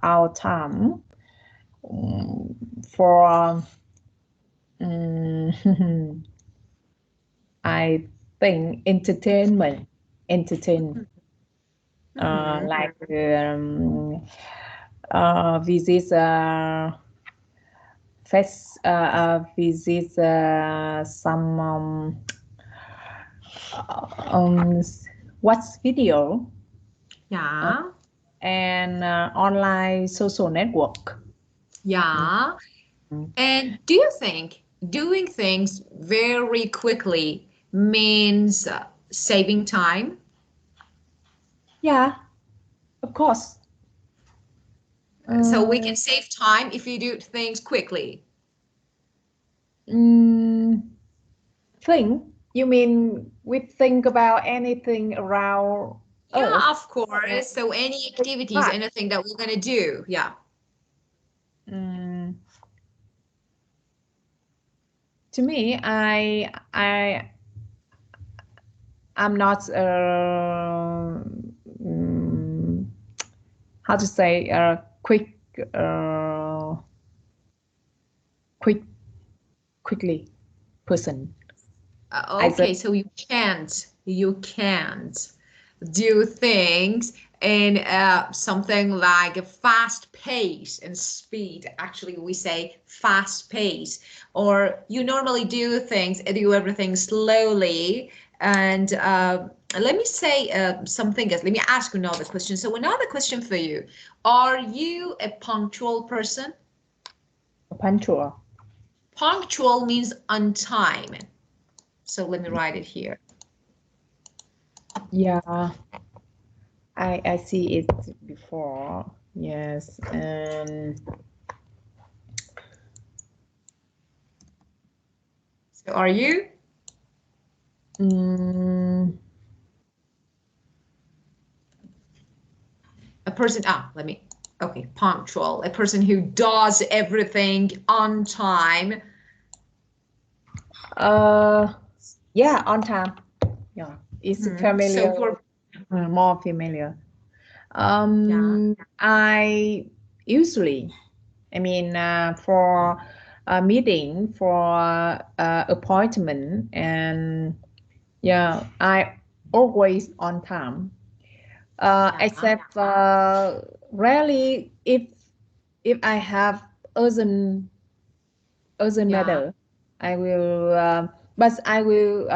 our time for I think entertainment, entertain, like visit visit some watch video, Yeah. and online social network. Yeah. Mm. And do you think doing things very quickly means saving time? Yeah, of course. So we can Um, save time if you do things quickly. mm, think you mean we think about anything around Yeah, us? of course. So any activities, But anything that we're gonna do. Yeah. mm, to me, I'm not mm, how to say uh, quick quickly person. I just Okay, so you can't do things in something like a fast pace and speed. Actually, we say fast pace, or you normally do things, do everything slowly. And let me say something else. Let me ask you another question. So another question for you: are you a punctual person? punctual. Punctual means on time. So let me write it here. Yeah, I see it before. Yes, and So are you mm, a person? Okay, punctual. A person who does everything on time. uh, yeah, on time. Yeah, it's So familiar, for, more familiar. yeah, I usually, I mean, for a meeting, for appointment, and yeah, I always on time. yeah, Except rarely if I have urgent yeah. matter, I will. But I will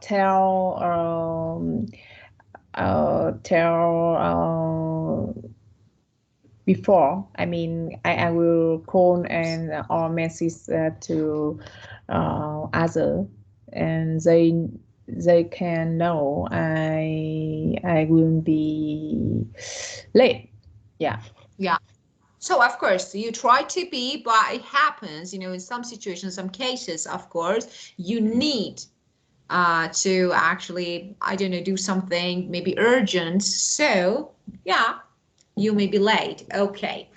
tell before. I mean, I will call and or message to other, and they can know I will be late. Yeah. Yeah. So of course you try to be, but it happens, in some situations, some cases, of course, you need to actually, I don't know, do something maybe urgent. So yeah, you may be late. Okay.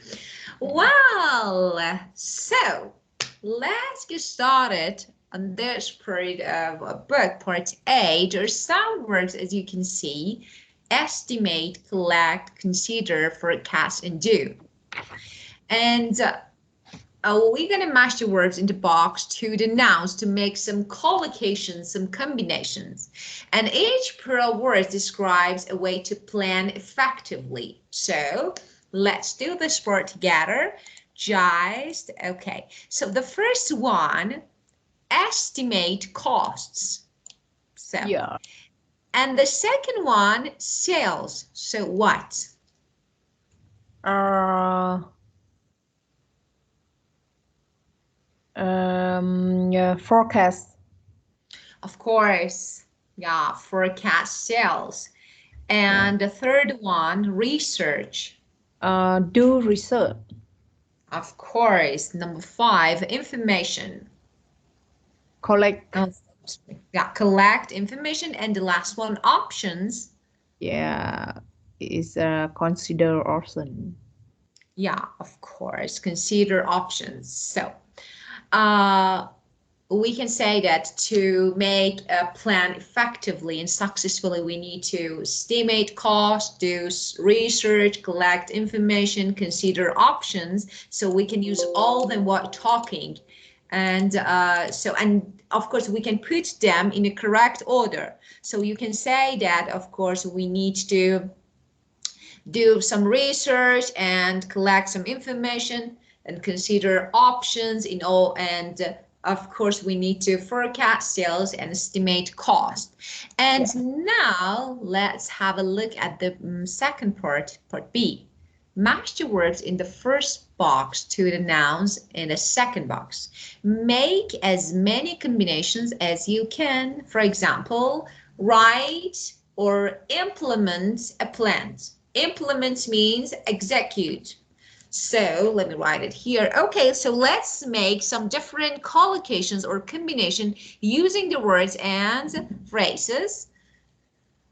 Well, so let's get started on this part of book, part A. There are some words, as you can see: estimate, collect, consider, forecast, and do. And we're going to match the words in the box to the nouns to make some collocations, some combinations. And each plural word describes a way to plan effectively. So let's do this part together. Okay. So the first one, estimate costs. So, Yeah. and the second one, sales. So what? Uh, yeah, forecast. Of course, yeah, forecast sales. Yeah. And the third one, research. Do research. Of course, number 5, information. Collect. Oh, yeah, collect information. And the last one, options. Yeah, is consider option. Yeah, of course, consider options. So, uh, we can say that to make a plan effectively and successfully, we need to estimate cost, do research, collect information, consider options. So we can use all them while talking. And and of course, we can put them in a correct order. So you can say that, of course, we need to do some research and collect some information and consider options in all, and of course we need to forecast sales and estimate cost. And now let's have a look at the second part B. Match the words in the first box to the nouns in the second box. Make as many combinations as you can. For example, write or implement a plan. Implement means execute. So let me write it here. Okay, so let's make some different collocations or combination using the words and phrases.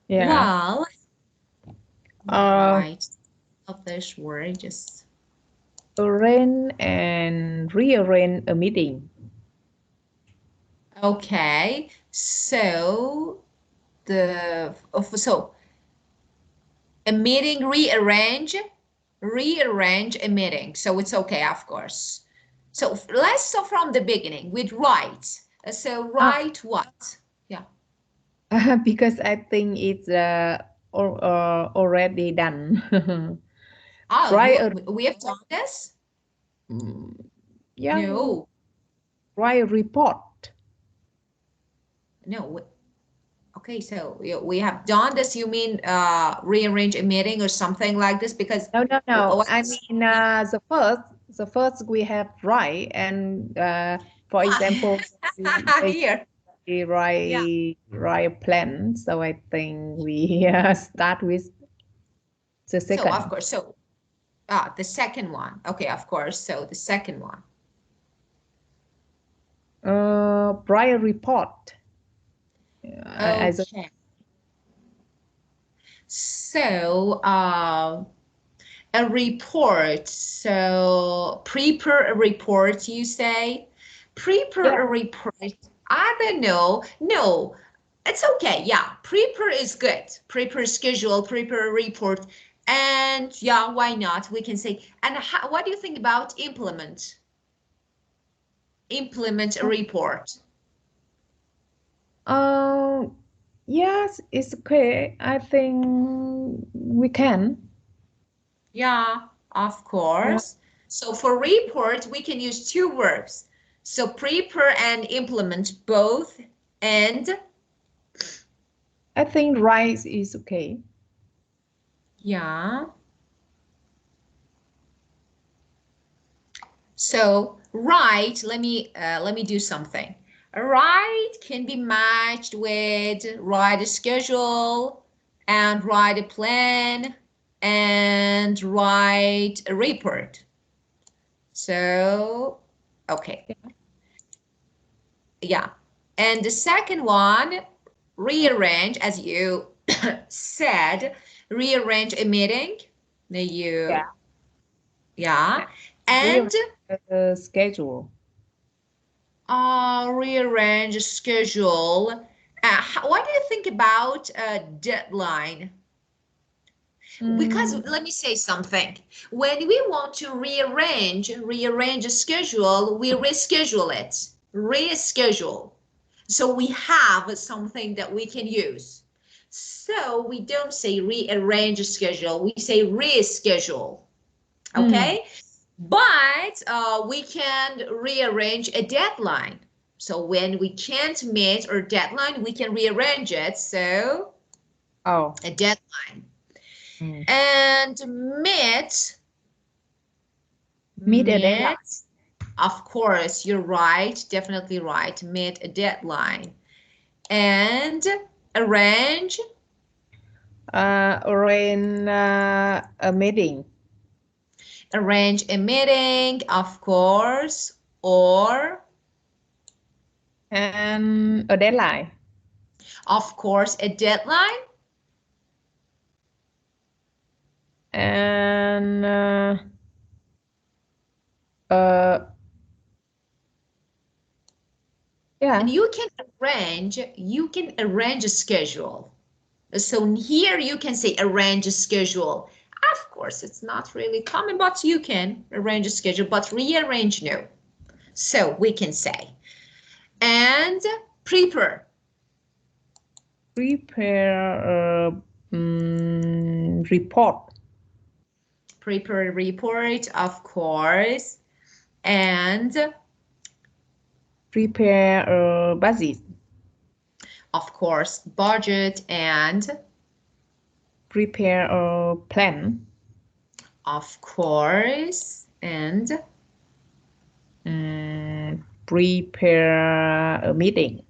While write of this word, just arrange and rearrange a meeting. Okay, so a meeting, rearrange a meeting. So it's okay, of course. So let's start from the beginning with write. So write what? Yeah. Because I think it's already done. We have done this? Yeah. No. Write report. No. Okay, so we have done this. You mean rearrange a meeting or something like this? Because no. I mean the first we have write, and for example, here we write plan. So I think we start with the second. So of course, so the second one. Okay, of course. So the second one. Prior report. Okay. So a report. So prepare a report, you say? Prepare a report. I don't know. No, it's okay. Yeah, prepare is good. Prepare schedule, prepare a report. And yeah, why not? We can say, and what do you think about implement? Implement a report. Yes, it's okay. I think we can. Yeah, of course. So for report, we can use two verbs. So prepare and implement both, and I think write is okay. yeah. So write, let me do something. Write can be matched with write a schedule and write a plan and write a report. So, okay. Yeah. And the second one, rearrange, as you said, rearrange a meeting. Yeah. And schedule. Rearrange a schedule. What do you think about a deadline? Because let me say something. When we want to rearrange a schedule, we reschedule it. Reschedule. So we have something that we can use. So we don't say rearrange a schedule, we say reschedule. Okay? But we can rearrange a deadline. So when we can't meet our deadline, we can rearrange it. So a deadline. And meet a deadline. Of course, you're right. Definitely right. Meet a deadline. And arrange. Arrange a meeting. Arrange a meeting, of course, or and a deadline. Of course, a deadline. And Yeah. And you can arrange a schedule. So here you can say arrange a schedule. Of course, it's not really common, but you can arrange a schedule, but rearrange, no. So we can say, and prepare. Prepare a report. Prepare a report, of course. And Prepare a budget. of course, budget. And Prepare a plan. of course, and prepare a meeting.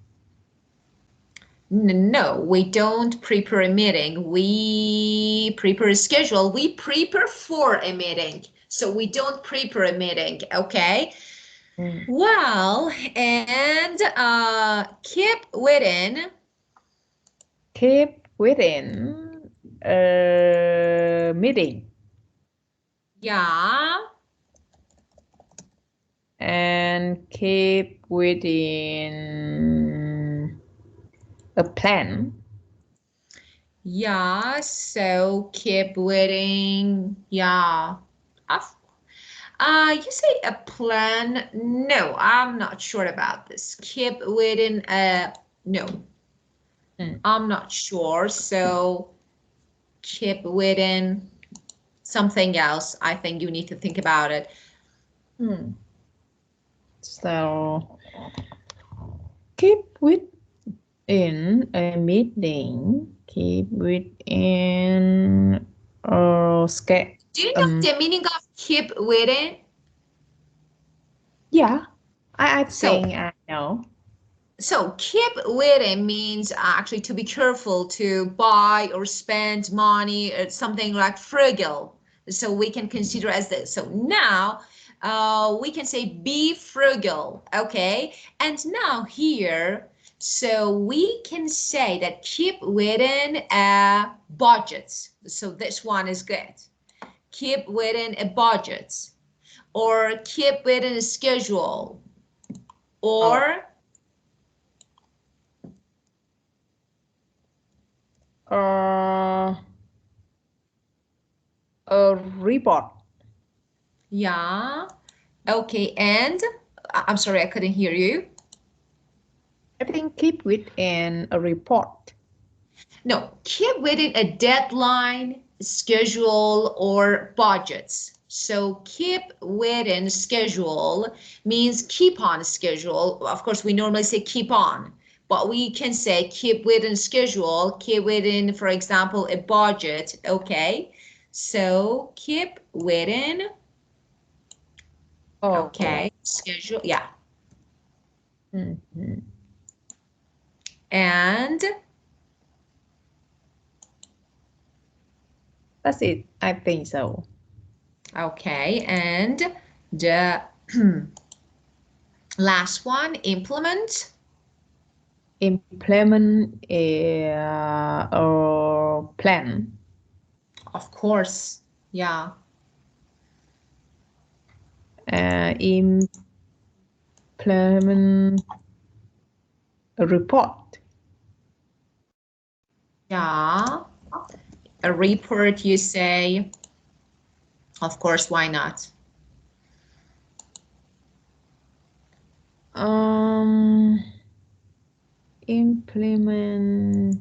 No, we don't prepare a meeting. We prepare a schedule. We prepare for a meeting. So we don't prepare a meeting, okay? Well, and keep within. Keep within a meeting. Yeah. And keep within a plan. Yeah, so keep waiting. Yeah. You say a plan? No, I'm not sure about this. Keep waiting. No, I'm not sure. So keep waiting. Something else. I think you need to think about it. So keep within a meeting. Keep within a schedule. Do you know the meaning of keep waiting? Yeah, I think I know. So keep waiting means actually to be careful to buy or spend money. It's something like frugal. So we can consider as this. So now we can say be frugal, okay? And now here, so we can say that keep within a budget. So this one is good. Keep within a budget, or keep within a schedule, or a report. yeah. Okay, and I'm sorry, I couldn't hear you. I think keep within a report. No, keep within a deadline, schedule, or budgets. So keep within schedule means keep on schedule. Of course, we normally say keep on, but we can say keep within schedule, keep within, for example, a budget. Okay, so keep within. Okay, schedule, yeah. And that's it. I think so. okay, and the last one, implement. Implement a plan. Of course, yeah. Implement a report. Yeah. A report, you say. Of course, why not? Implement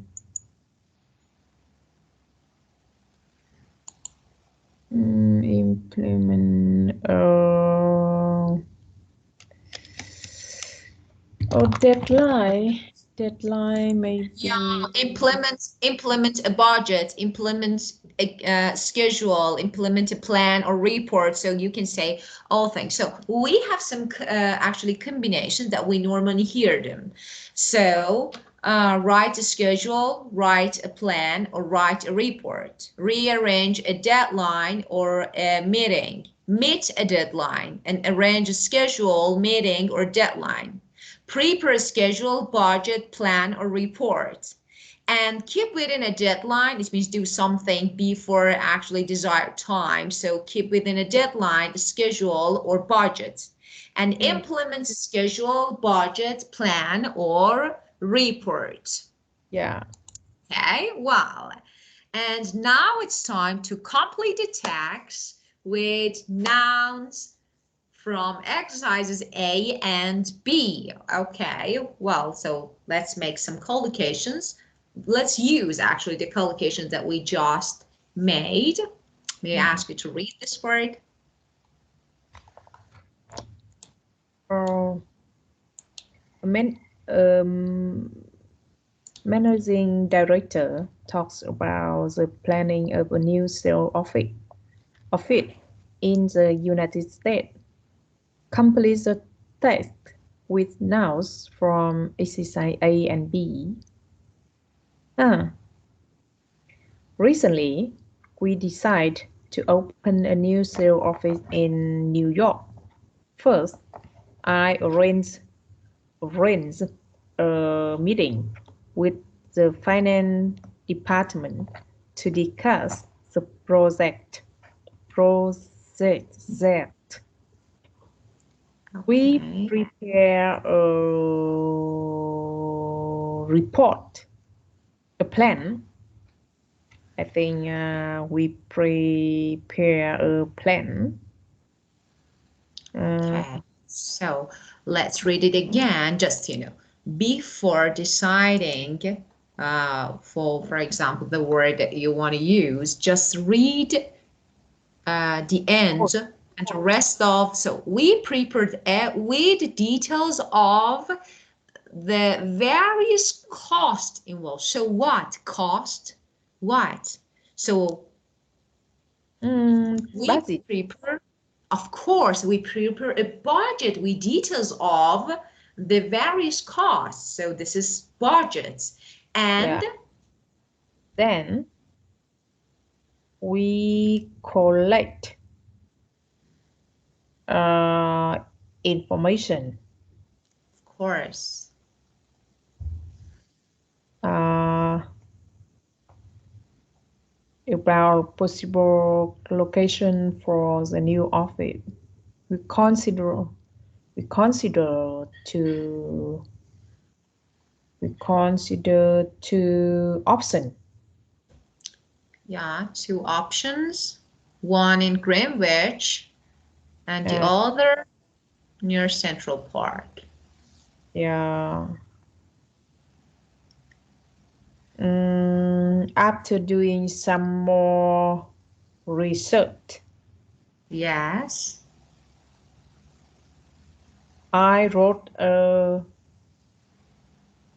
deadline maybe. Yeah, implement a budget, implement a schedule, implement a plan or report. So you can say all things. So we have some actually combinations that we normally hear them. So write a schedule, write a plan, or write a report. Rearrange a deadline or a meeting. Meet a deadline and arrange a schedule, meeting, or deadline. Prepare a schedule, budget, plan, or report. And keep within a deadline. This means do something before actually desired time. So keep within a deadline, schedule, or budget. and implement a schedule, budget, plan, or report. Yeah. Okay, well, and now it's time to complete the text with nouns from exercises A and B. Okay, well, so let's make some collocations. Let's use actually the collocations that we just made. May I ask you to read this word? Managing director talks about the planning of a new sales office in the United States. Complete the text with nouns from exercise A and B. Recently, we decided to open a new sales office in New York. First, I arranged a meeting with the finance department to discuss the project. We Okay. prepare a report, a plan. I think we prepare a plan. Okay, so let's read it again, just, before deciding for example, the word that you want to use, just read the end and the rest of, so we prepared with details of the various costs involved. So what cost? What? So we prepare, of course, we prepare a budget with details of the various costs. So this is budgets. And then we collect information. Of course. About possible location for the new office. We consider two options. Yeah, two options. One in Greenwich and the other near Central Park. Yeah. After doing some more research. Yes. I wrote a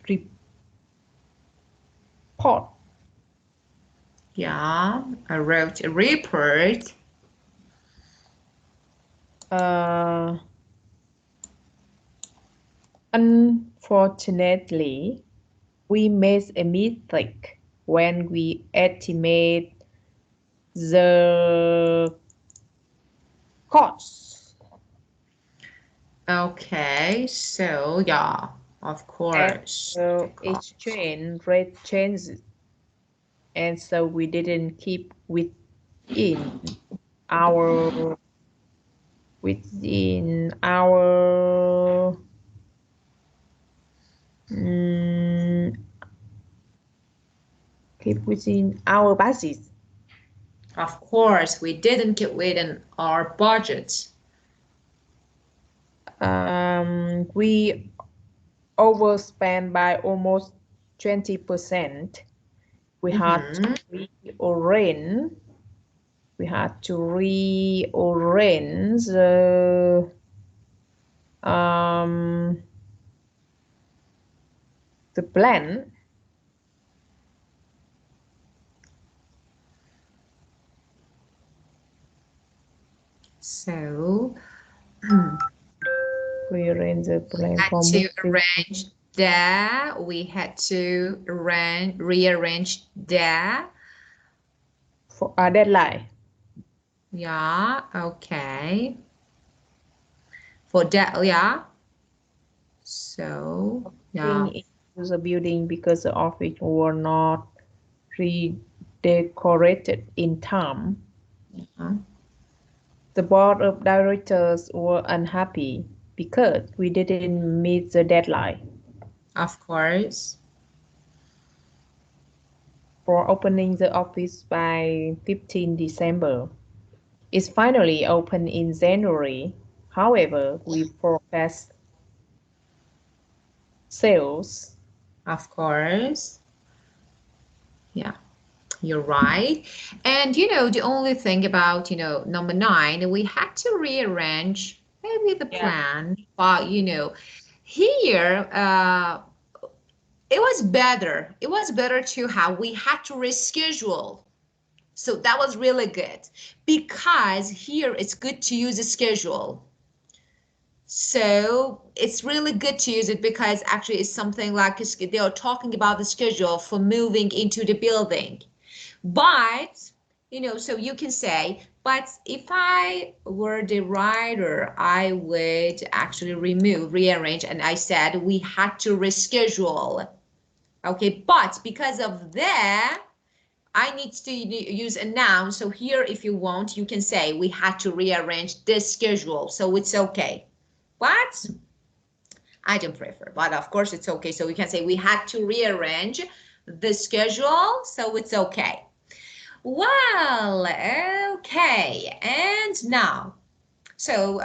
report. Yeah, I wrote a report. Unfortunately, we made a mistake when we estimate the cost. Okay, so yeah, of course. Exchange rate changes, and so we didn't keep within our within our keep within our budget. Of course, we didn't keep within our budget. We overspent by almost 20%. We had to rearrange the plan. So rearrange the plan had for to arrange there. We had to rearrange there. for a deadline. Yeah, okay. For that, yeah. So, yeah. Into the building because the office were not redecorated in time. The board of directors were unhappy because we didn't meet the deadline Of course. for opening the office by 15 December. It's finally open in January. However, we forecast sales. Of course. Yeah, you're right. And you know, the only thing about, you know, number 9, we had to rearrange maybe the Yeah. plan, but you know, here it was better. It was better to have we had to reschedule. So that was really good because here it's good to use a schedule. So it's really good to use it because actually it's something like they are talking about the schedule for moving into the building. But, you know, so you can say, but if I were the writer, I would actually rearrange, and I said we had to reschedule. Okay, but because of that, I need to use a noun. So here, if you want, you can say we had to rearrange this schedule. So it's okay. But I don't prefer, but of course it's okay. So we can say we had to rearrange the schedule. So it's okay. Well, okay. And now, so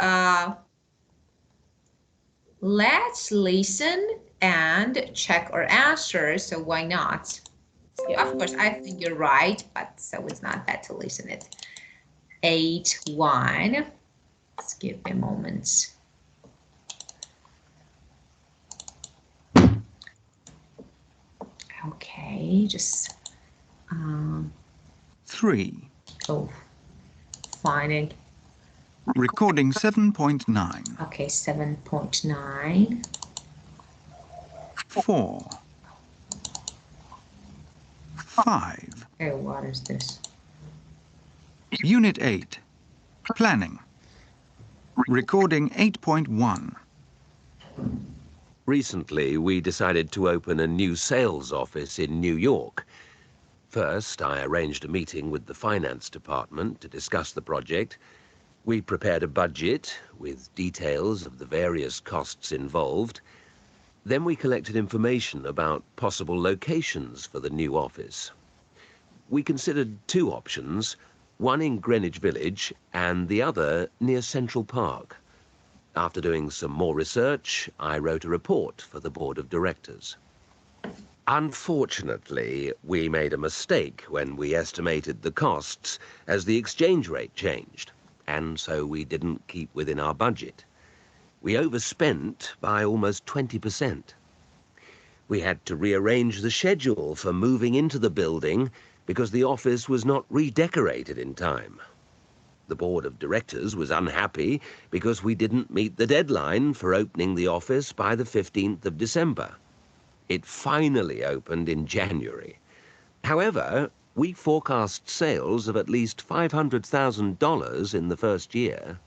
let's listen and check our answers. So why not? So of course, I think you're right, but so it's not bad to listen it. 8-1. Let's give me a moment. Okay, just 3. oh, finding. Recording 7.9. Okay, 7.9. 4. 5. Oh, what is this? Unit 8. Planning. Recording 8.1. Recently, we decided to open a new sales office in New York. First, I arranged a meeting with the finance department to discuss the project. We prepared a budget with details of the various costs involved. Then we collected information about possible locations for the new office. We considered 2 options, one in Greenwich Village and the other near Central Park. After doing some more research, I wrote a report for the board of directors. Unfortunately, we made a mistake when we estimated the costs as the exchange rate changed, and so we didn't keep within our budget. We overspent by almost 20%. We had to rearrange the schedule for moving into the building because the office was not redecorated in time. The board of directors was unhappy because we didn't meet the deadline for opening the office by the 15th of December. It finally opened in January. However, we forecast sales of at least $500,000 in the first year.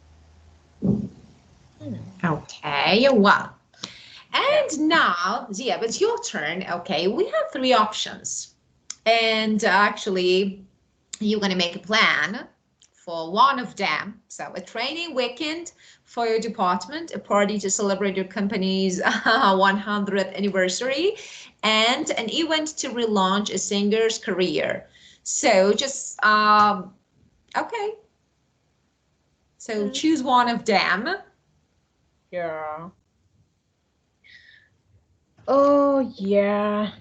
Okay, well. And now, Diep, it's your turn. Okay, we have 3 options. And actually, you're going to make a plan for one of them. So a training weekend for your department, a party to celebrate your company's 100th anniversary, and an event to relaunch a singer's career. So just, okay. So choose one of them. Yeah. Oh, yeah.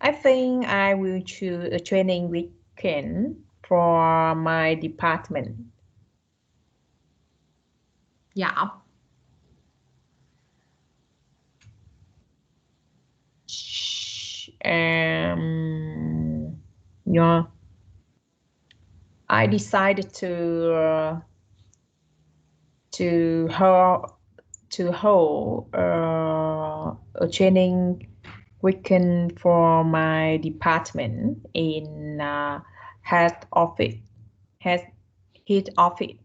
I think I will choose a training weekend for my department. Yeah. Yeah. I decided to hold a training weekend for my department in head office. Head, head office.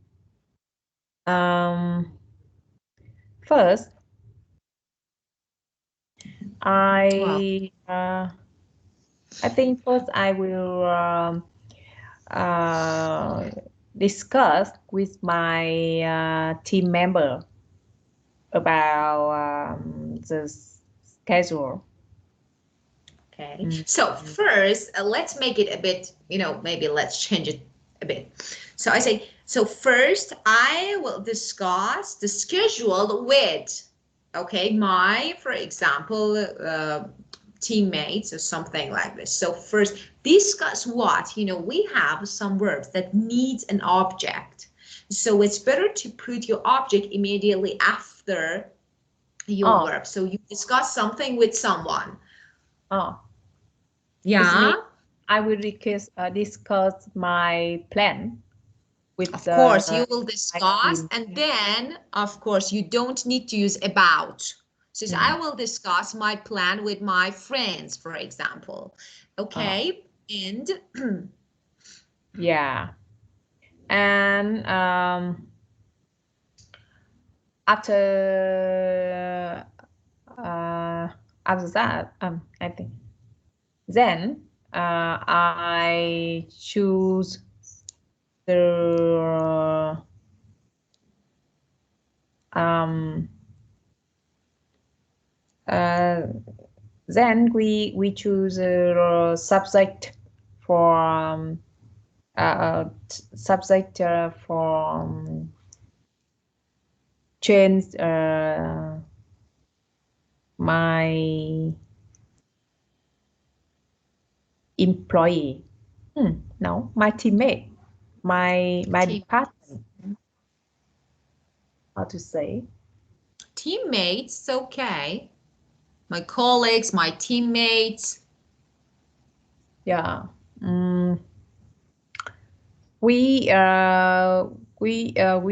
First, I think first I will discuss with my team member about the schedule. Okay. So first, let's make it a bit, maybe let's change it a bit. So I say, so first I will discuss the schedule with, okay, my, for example, teammates or something like this. So first, discuss what, we have some verbs that needs an object. So it's better to put your object immediately after your verb. So you discuss something with someone. Oh. Yeah. I will discuss my plan with. Of course, you will discuss, and then, of course, you don't need to use about. So I will discuss my plan with my friends, for example. Okay, and yeah, and after that, I think then I choose the then we choose a subject for change my employee. No, my teammate, my department. How to say? Teammates, okay. My colleagues, my teammates. Yeah. We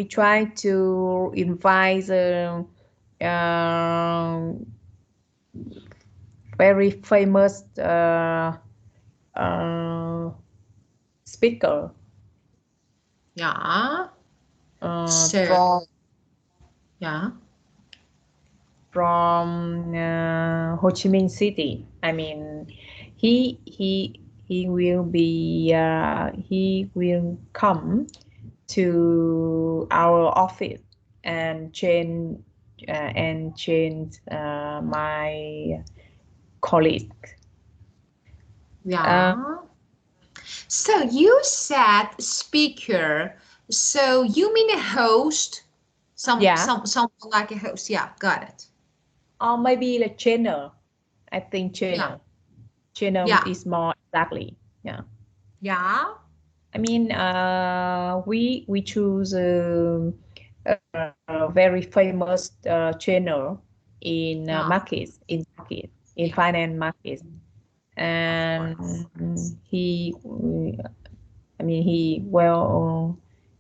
try to invite the very famous speaker. Yeah. From Ho Chi Minh City. I mean, he will be he will come to our office and change my colleague. Yeah. So you said speaker. So you mean a host? Someone like a host. Yeah, got it. Or maybe the channel. I think channel. Channel is more exactly. Yeah. Yeah. I mean, we choose a very famous channel in markets, in finance markets, and he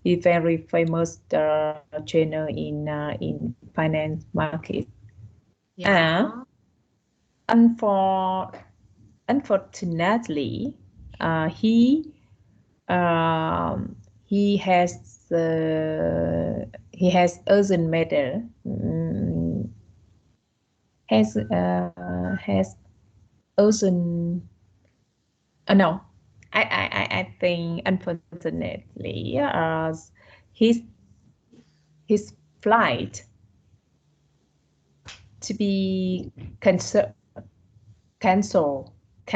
very famous channel in finance market. Yeah. Unfortunately, he has urgent matter. Has urgent. No, I think unfortunately, his flight to be cancel.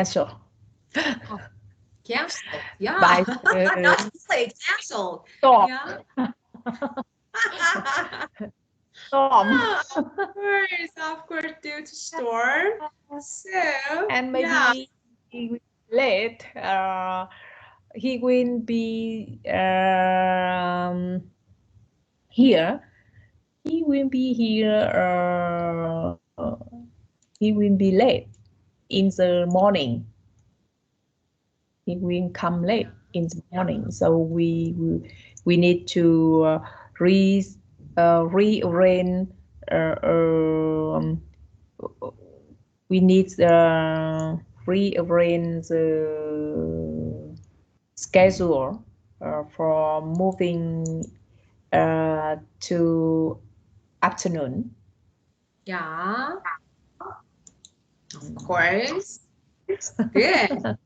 Oh, cancel. Yeah. By Not play, cancel. storm. Yeah. Storm. Of course, due to storm. So, And maybe he will late. He will be here. He will be here. He will be late in the morning. He will come late in the morning. So we need to rearrange. We need rearrange the schedule for moving to afternoon. Yeah. Of course. Good.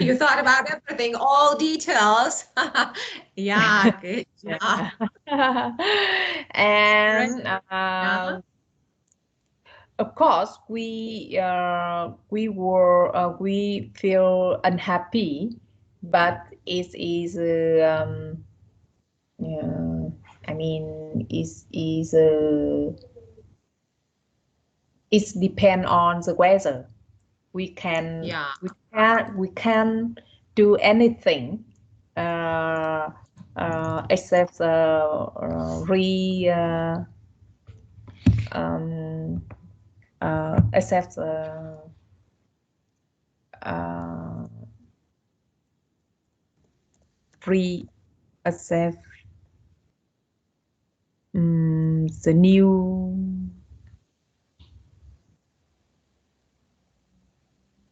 You thought about everything, all details. Yeah, good job. And Right. Uh-huh. of course, we feel unhappy, but it is I mean it's depend on the weather. We can Yeah. we can do anything uh, except um, except uh, free accept the new.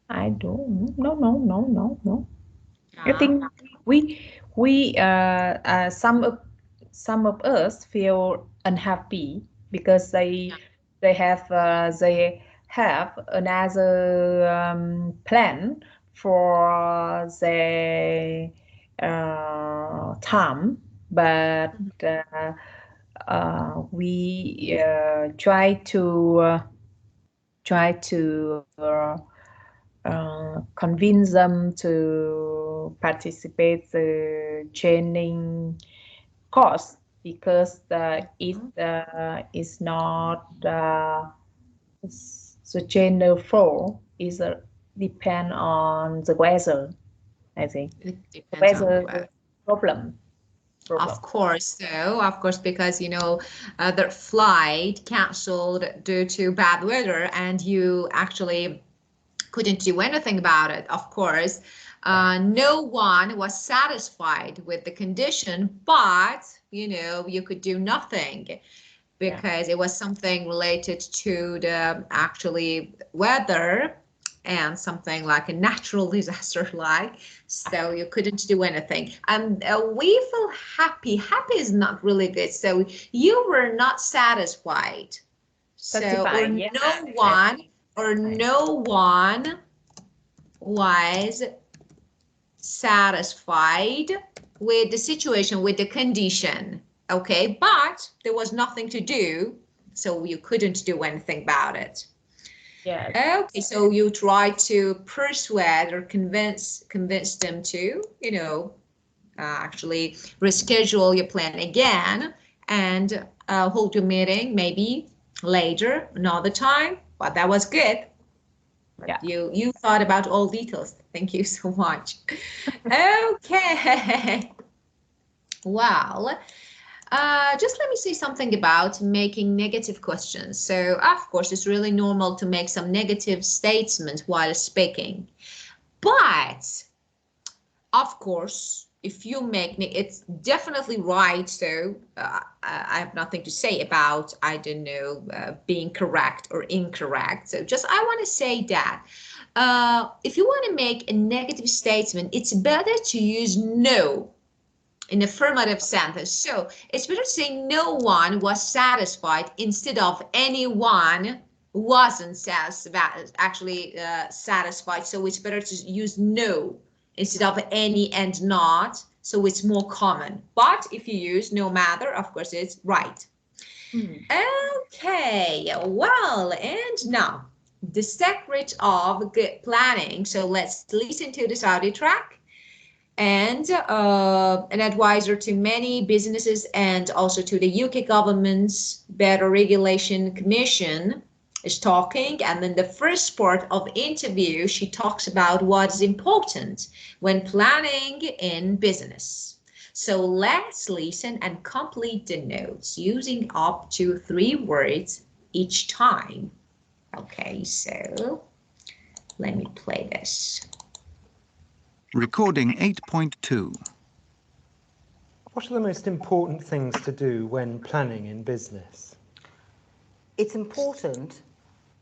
I don't. No. I Yeah. think some of us feel unhappy because Yeah. they have another plan for their time, but Mhm. we try to convince them to participate the training course because it is not the gender flow is depend on the weather. I think It the depends on the weather weather. problem problem. Of course, so of course, because their flight canceled due to bad weather, and you actually couldn't do anything about it. Of course, Yeah, no one was satisfied with the condition, but you could do nothing yeah, because it was something related to the actually weather and something like a natural disaster like, so you couldn't do anything, and we feel happy is not really good, so you were not satisfied, so satisfy. Yeah, exactly. or Right. no one was satisfied with the situation, with the condition. Okay, but there was nothing to do, so you couldn't do anything about it. Yes. Okay, so you try to persuade or convince them to, actually reschedule your plan again and hold your meeting maybe later, another time. But that was good. Yeah. You thought about all details. Thank you so much. Okay. Well, just let me say something about making negative questions. So, of course, it's really normal to make some negative statements while speaking. But, of course, if you make it's definitely right. So, I have nothing to say about, I don't know, being correct or incorrect. So, just I want to say that if you want to make a negative statement, it's better to use no in affirmative sentence. So it's better to say no one was satisfied instead of anyone wasn't satisfied. So it's better to use no instead of any and not. So it's more common. But if you use no matter, of course, it's right. Mm. Okay, well, and now the secret of good planning. So let's listen to this audio track, and an advisor to many businesses and also to the UK government's Better Regulation Commission is talking. And then the first part of interview, she talks about what is important when planning in business. So let's listen and complete the notes using up to 3 words each time. Okay, so let me play this. Recording 8.2. What are the most important things to do when planning in business? It's important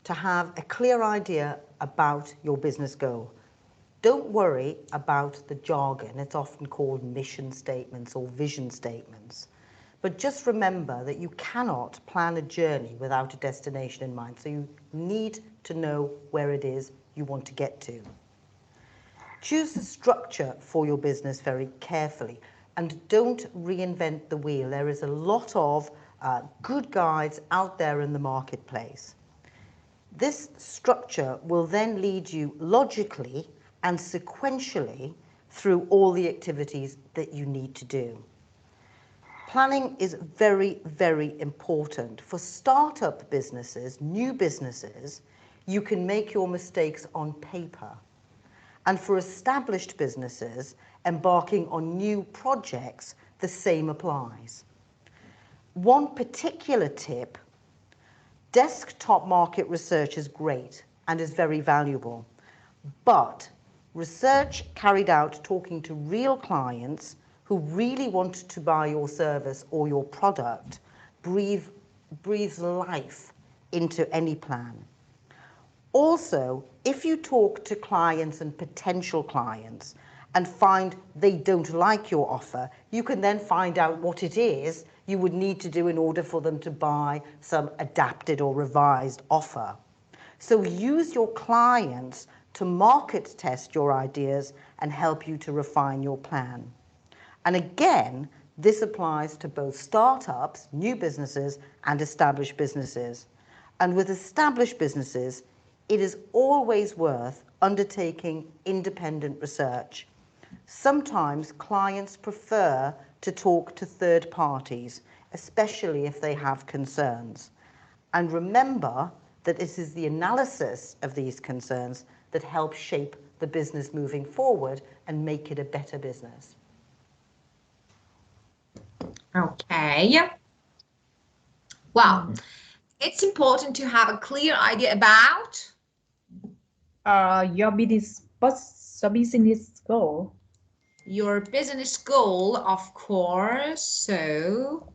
to have a clear idea about your business goal. Don't worry about the jargon. It's often called mission statements or vision statements. But just remember that you cannot plan a journey without a destination in mind. So you need to know where it is you want to get to. Choose the structure for your business very carefully and don't reinvent the wheel. There is a lot of good guides out there in the marketplace. This structure will then lead you logically and sequentially through all the activities that you need to do. Planning is very, very important. For startup businesses, new businesses, you can make your mistakes on paper. And for established businesses embarking on new projects, the same applies. One particular tip: desktop market research is great and is very valuable, but research carried out talking to real clients who really want to buy your service or your product breathes life into any plan. Also, if you talk to clients and potential clients and find they don't like your offer, you can then find out what it is you would need to do in order for them to buy some adapted or revised offer. So use your clients to market test your ideas and help you to refine your plan. And again, this applies to both startups, new businesses, and established businesses. And with established businesses, it is always worth undertaking independent research. Sometimes clients prefer to talk to third parties, especially if they have concerns. And remember that it is the analysis of these concerns that helps shape the business moving forward and make it a better business. Okay. Well, it's important to have a clear idea about your business goal. Your business goal, of course. So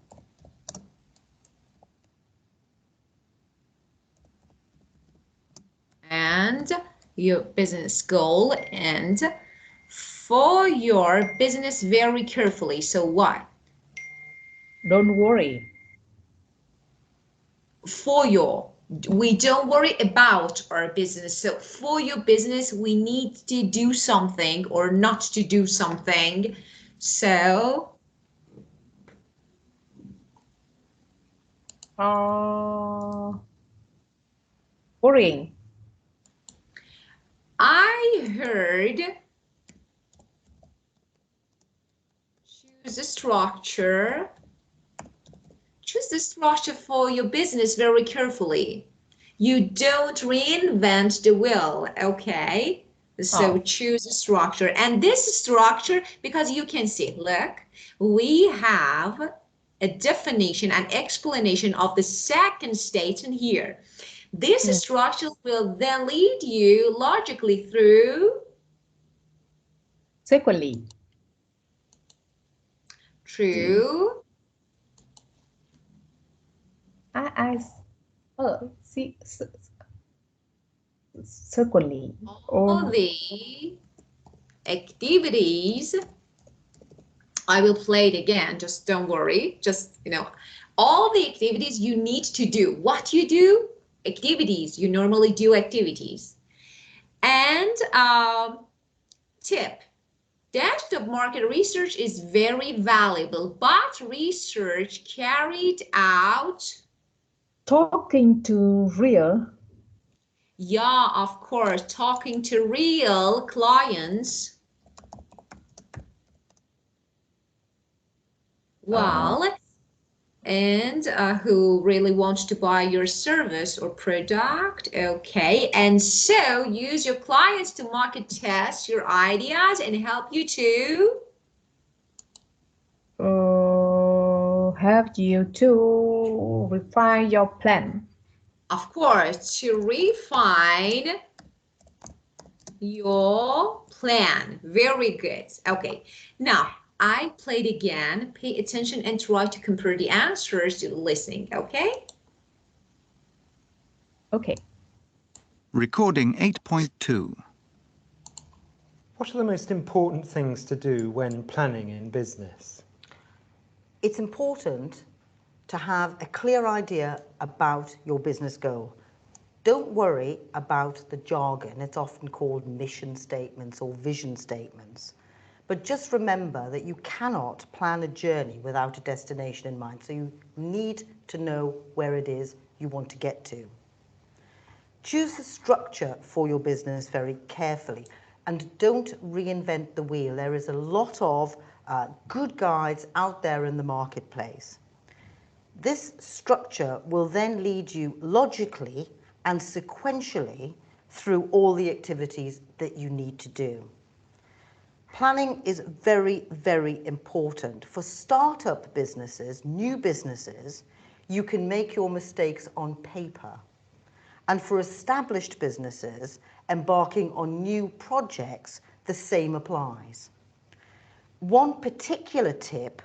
and your business goal, and for your business very carefully. So what? Don't worry. We don't worry about our business. So for your business, we need to do something or not to do something. So worrying. I heard choose a structure. Choose the structure for your business very carefully. You don't reinvent the wheel, okay? So choose a structure. And this structure, because you can see, look, we have a definition and explanation of the second statement here. This structure will then lead you logically through Secondly. True. Secondly. All the activities. I will play it again, just don't worry. Just, all the activities you need to do. What you do? Activities. You normally do activities. And tip. Desktop market research is very valuable, but research carried out talking to real. Yeah, of course, talking to real clients. Well, and who really wants to buy your service or product. Okay, and so use your clients to market test your ideas and help you to help you to refine your plan. Of course, to refine your plan. Very good. Okay, now I played again. Pay attention and try to compare the answers to the listening, okay? Okay. Recording 8.2. What are the most important things to do when planning in business? It's important to have a clear idea about your business goal. don't worry about the jargon. It's often called mission statements or vision statements. But just remember that you cannot plan a journey without a destination in mind. So you need to know where it is you want to get to. Choose a structure for your business very carefully and don't reinvent the wheel. There is a lot of good guides out there in the marketplace. This structure will then lead you logically and sequentially through all the activities that you need to do. Planning is very, very important. For startup businesses, new businesses, you can make your mistakes on paper. And for established businesses embarking on new projects, the same applies. One particular tip: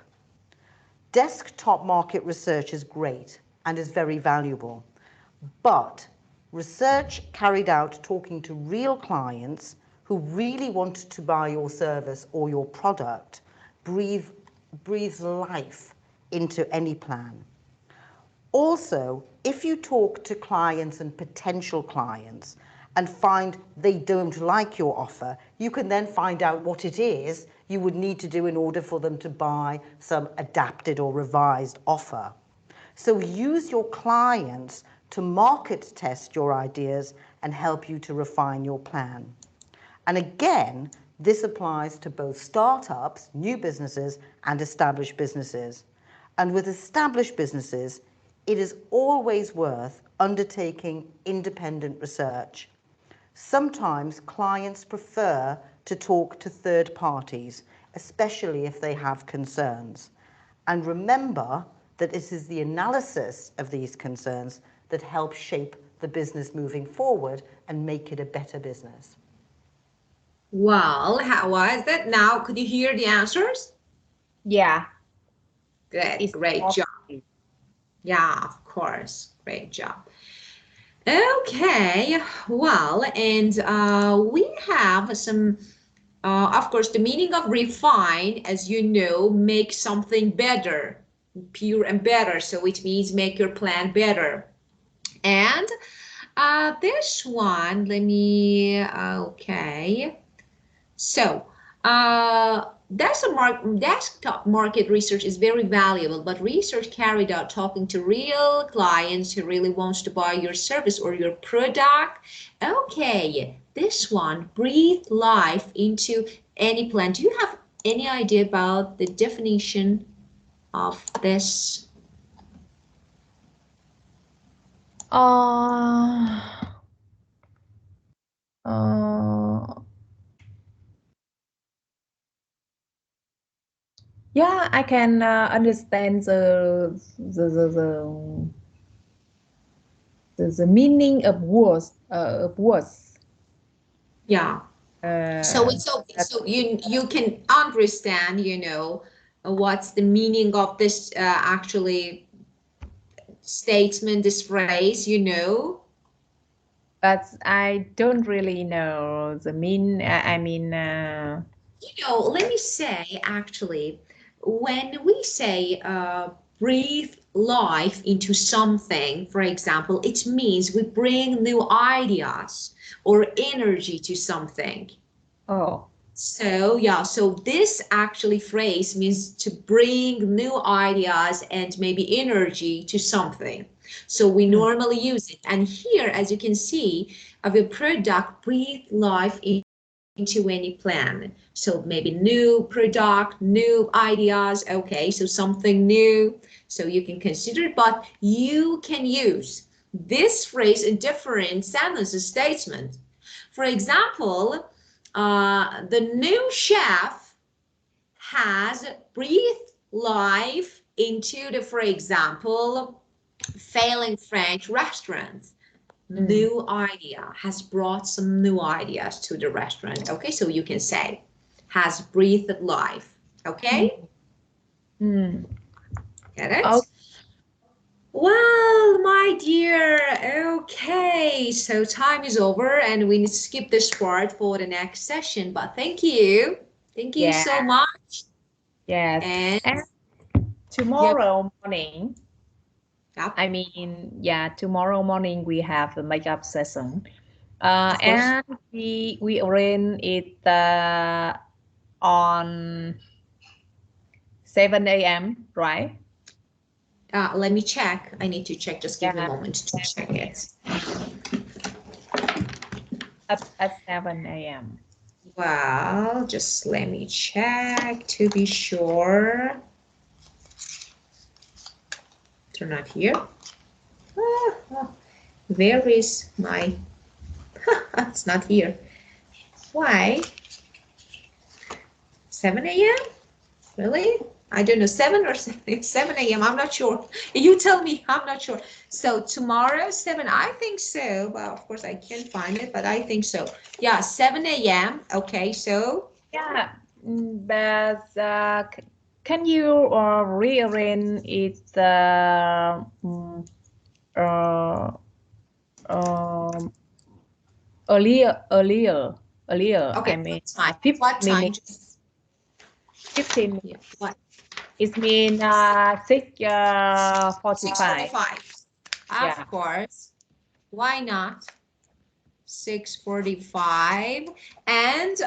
desktop market research is great and is very valuable, but research carried out talking to real clients who really want to buy your service or your product breathes life into any plan. Also, if you talk to clients and potential clients and find they don't like your offer, you can then find out what it is you would need to do in order for them to buy some adapted or revised offer. So use your clients to market test your ideas and help you to refine your plan. And again, this applies to both startups, new businesses, and established businesses. And with established businesses, it is always worth undertaking independent research. Sometimes clients prefer to talk to third parties, especially if they have concerns. And remember that it is the analysis of these concerns that helps shape the business moving forward and make it a better business. Well, how was that? Now, could you hear the answers? Yeah. Good, great job. Yeah, of course, great job. Okay, well, and we have some, of course, the meaning of refine, as you know, make something better, pure and better. So it means make your plan better. And this one, let me, okay. So, desktop market research is very valuable, but research carried out talking to real clients who really wants to buy your service or your product. Okay, this one, breathe life into any plan. Do you have any idea about the definition of this? Yeah, I can understand the meaning of words. Yeah. So it's okay. So you can understand, you know, what's the meaning of this actually statement, this phrase, you know. But I don't really know the mean. You know, let me say, actually, when we say breathe life into something, for example, it means we bring new ideas or energy to something. Oh. So yeah, so this actually phrase means to bring new ideas and maybe energy to something. So we normally use it. And here, as you can see, of a product breathe life into any plan. So maybe new product, new ideas. Okay, so something new. So you can consider it, but you can use this phrase in different sentences, statements. For example, the new chef has breathed life into the, for example, failing French restaurant. New idea, has brought some new ideas to the restaurant. Okay, so you can say has breathed life. Okay. Get it? Oh. Well, my dear, okay, so time is over and we need to skip this part for the next session, but thank you so much. Yes. And tomorrow morning Yep. I mean, yeah, tomorrow morning we have the makeup session. Of course. And we arrange it on 7 a.m., right? Let me check. I need to check. Just give me a Yeah, moment to check it. up at 7 a.m. Well, just let me check to be sure. They're not here. Where is my? It's not here. Why? 7 a.m. Really? I don't know, 7 or 7 a.m. I'm not sure. You tell me. I'm not sure. So tomorrow 7. I think so. Well, of course I can't find it, but I think so. Yeah, 7 a.m. Okay, so Yeah, but can you rearrange it uh, um, earlier? okay, I mean, what time? 15 What time? minutes. 15 Yeah, what? It means 6:45. 6:45. Of Yeah. course. Why not? 6:45. And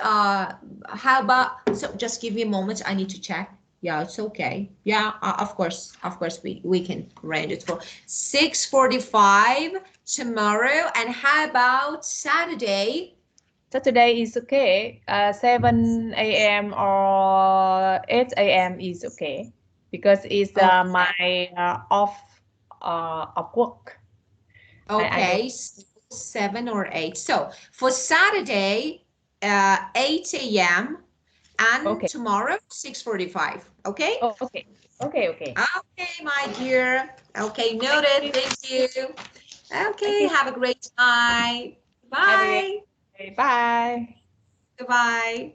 how about, so just give me a moment. I need to check. Yeah, it's okay. Yeah, of course, we can arrange it for 6:45 tomorrow. And how about Saturday? Saturday is okay. 7 a.m. or 8 a.m. is okay because it's Oh, my off work. I don't. okay, 7 or 8. So for Saturday, 8 a.m. and Okay. tomorrow 6:45. Okay. Oh, okay. Okay. Okay. Okay, my dear. Okay, Thank noted. you. Thank you. Thank Okay, you. have a great night. Have a great Bye. day. Bye. Goodbye.